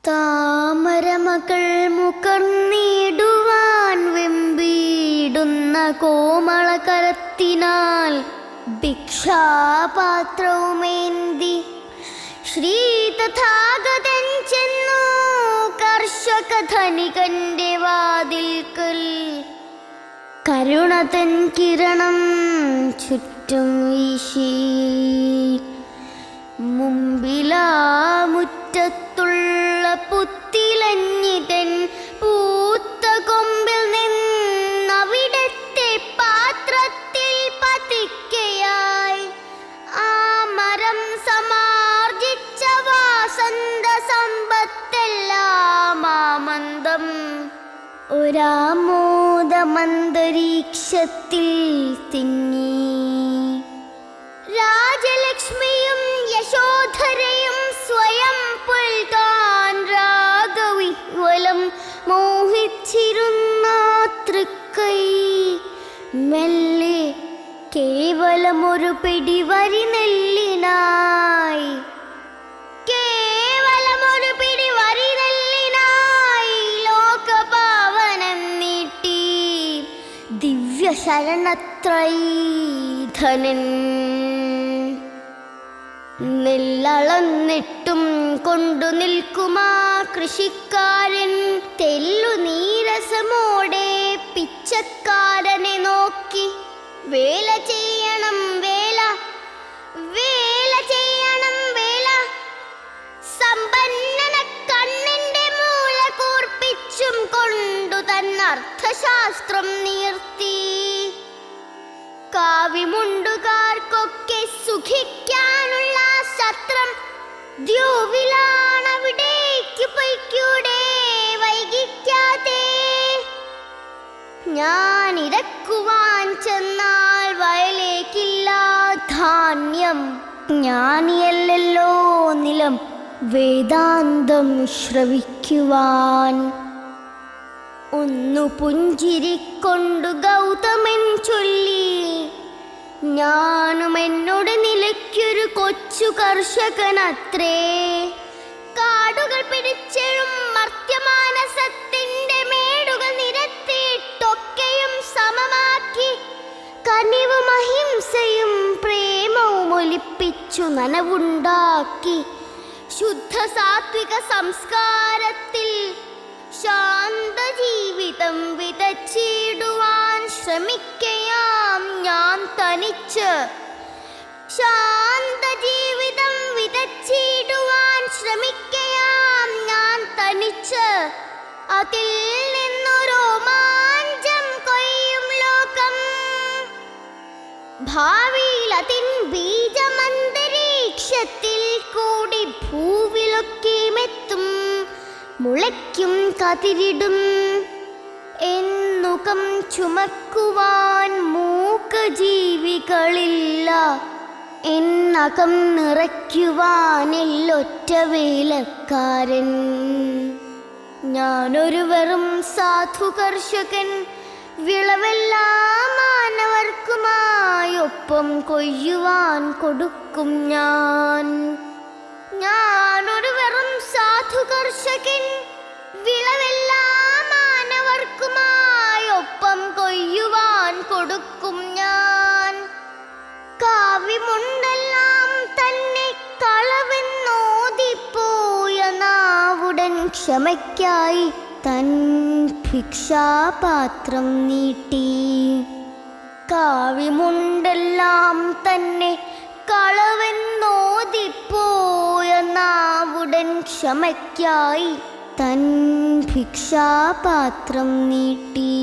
താമരമകൾ മുകർന്നിടുവാൻ വെമ്പിടുന്ന കോമളകരത്തിനാൽ ഭിക്ഷാപാത്രവുമേന്തി ശ്രീതഥാഗതൻ ചെന്നു കർഷകധനികന്റെ വാതിൽക്കൽ. കരുണതൻ കിരണം ചുറ്റും വീശി മുമ്പിലാ മുറ്റത്തുള്ള പുത്തിലഞ്ഞിതൻ പൂത്ത കൊമ്പിൽ നിന്നവിടത്തെ പാത്രത്തിൽ പതിക്കയായി ആ മരം സമാർജിച്ച വാസന്ത സമ്പത്തെല്ലാം ആമന്ദം ഒരാമോദമന്തരീക്ഷത്തിൽ തിങ്ങി. രാജലക്ഷ്മിയും യശോധരയും സ്വയം പുൽകാൻ രാഗവിഹ്വലം മോഹിച്ചിരുന്ന തൃക്കൈ മെല്ലെ കേവലമൊരു പിടിവരി നെല്ലിനായി ലോകപാവനം നീട്ടി ദിവ്യശരണത്രൈധനൻ. നെല്ലളന്നിട്ടും കൊണ്ടു നിൽക്കുമാ കൃഷിക്കാരൻ തെല്ലുനീരസമോടെ പിച്ചക്കാരനെ നോക്കി വേല ചെയ്യണം വേല, വേല ചെയ്യണം വേല. സമ്പന്നന കണ്ണിന്റെ മൂല കൂർപ്പിച്ചും കൊണ്ടു തന്നർത്ഥശാസ്ത്രം നീർത്തി. കാവിമുണ്ടുകാർക്കൊക്കെ സുഖിക്കാനുള്ള സത്രം ദ്യോവിലാണവിടേക്ക് പൊയ്ക്കൂടെ വൈകിക്കാതെ. ഞാൻ ഇറക്കുവാൻ ചെന്നാൽ വയലേക്കില്ല ധാന്യം. ജ്ഞാനിയല്ലല്ലോ നിലം വേദാന്തം ശ്രവിക്കുവാൻ. ഒന്നു പുഞ്ചിരിക്കൊണ്ടു ഗൗതമൻ ചൊല്ലി, ഞാനും എന്നോട് നിലയ്ക്കൊരു കൊച്ചു കർഷകനത്രേ. കാടുകൾ പിടിച്ചെഴും മർത്യമാനസത്തിന്റെ മേടുകൾ നിരത്തിയിട്ടൊക്കെയും സമമാക്കി കനിവും അഹിംസയും പ്രേമവും ഒലിപ്പിച്ചു നനവുണ്ടാക്കി ശുദ്ധ സാത്വിക സംസ്കാരത്തിൽ ശാന്ത ജീവിതം വിതച്ചിടുവാൻ ശ്രമിക്കയാം ഞാൻ തനിച്ച്. ശാന്ത ജീവിതം വിതച്ചിടുവാൻ ശ്രമിക്കയാം ഞാൻ തനിച്ച്. അതിൽ നിന്നു രോമാഞ്ചം കൊയ്യും ലോകം. ഭാവിയിൽ അതിൻ ബീജമന്തരീക്ഷത്തിൽ കൂടി ഭൂവിലൊക്കെയുമെത്തും, മുളയ്ക്കും കതിരിടും. എന്നുകം ചുമക്കുവാൻ മൂകജീവികളില്ല, എന്നകം നിറയ്ക്കുവാനില്ലൊറ്റ വേലക്കാരൻ. ഞാനൊരു വെറും സാധു കർഷകൻ, വിളവെല്ലാം മാനവർക്കുമായൊപ്പം കൊയ്യുവാൻ കൊടുക്കും ഞാൻ. ഞാനൊരു വെറും സാധു കർഷകൻ, വിളവെല്ലാം മാനവർക്കുമായൊപ്പം കൊയ്യുവാൻ കൊടുക്കും ഞാൻ. കാവ്യമുണ്ടെല്ലാം തന്നെ കളവെന്നോതിപ്പോയ നാവുടൻ ക്ഷമയ്ക്കായി തൻ ഭിക്ഷാപാത്രം നീട്ടി. കാവ്യമുണ്ടെല്ലാം തന്നെ കളവെന്നോതിപ്പോയ നാവുടൻ ക്ഷമയ്ക്കായി തൻ ഭിക്ഷാപാത്രം നീട്ടി.